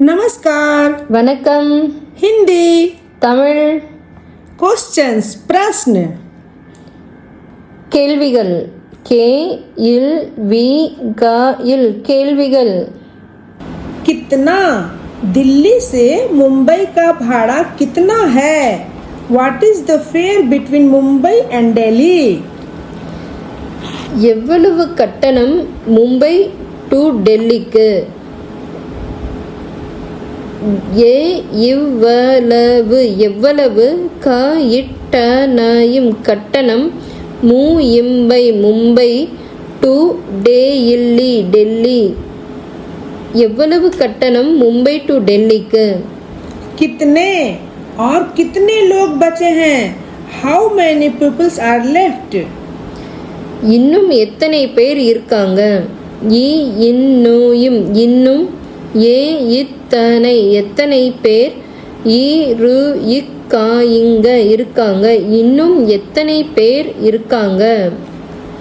नमस्कार, वनकम, हिंदी, तमिल, क्वेश्चंस, प्रश्न, கேள்விகள், கேள்விகள், कितना, दिल्ली से मुंबई का भाड़ा कितना है? What is the fare between Mumbai and Delhi? எவ்வளவு கட்டணம் மும்பை டு டெல்லிக்கு? எவ்வளவு கட்டணம் மும்பை டு டெல்லி எவ்வளவு கட்டணம் மும்பை டு டெல்லிக்கு? कितने और कितने लोग बचे हैं? How many pupils are left? இன்னும் எத்தனை பேர் இருக்காங்க? இன்னும் எத்தனை பேர்? இருக்காங்க இன்னும் எத்தனை பேர் இருக்காங்க?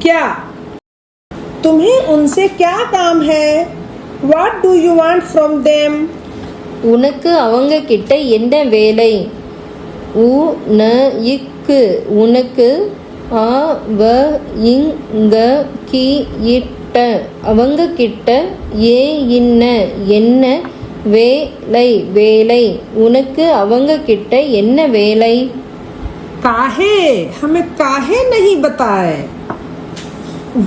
क्या तुम्हें उनसे क्या काम है? What do you want from them? உனக்கு அவங்க கிட்ட என்ன வேலை? உனக்கு அவங்க கிட்ட என்ன வேலை? உனக்கு அவங்க கிட்ட என்ன வேலை? काहे हमें काहे नहीं बताए?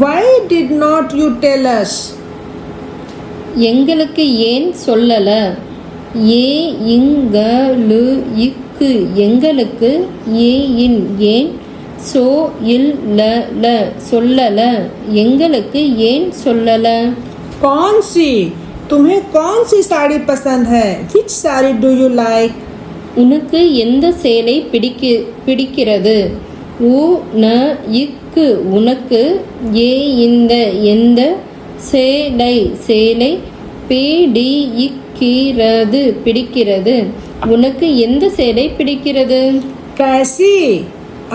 Why did not you tell us? எங்களுக்கு ஏன் சொல்லல? எங்களுக்கு ஏன் சொல்லல? எங்களுக்கு ஏன் சொல்லல? कौन सी? तुम्हें कौन सी साड़ी पसंद है? Which sari do you like? உனக்கு எந்த சேலை பிடிக்கிறது? உனக்கு எந்த சேலை பிடிக்கிறது? உனக்கு எந்த சேலை பிடிக்கிறது? कैसी?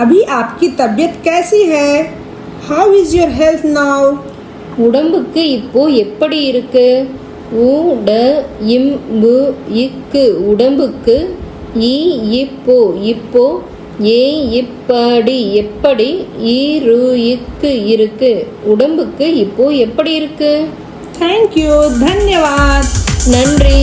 अभी आपकी तबीयत कैसी है? How is your health now? உடம்புக்கு இப்போ எப்படி இருக்கு? உடம்புக்கு இப்போ எப்படி இருக்கு? உடம்புக்கு இப்போ எப்படி இருக்கு? थैंक यू, धन्यवाद. நன்றி.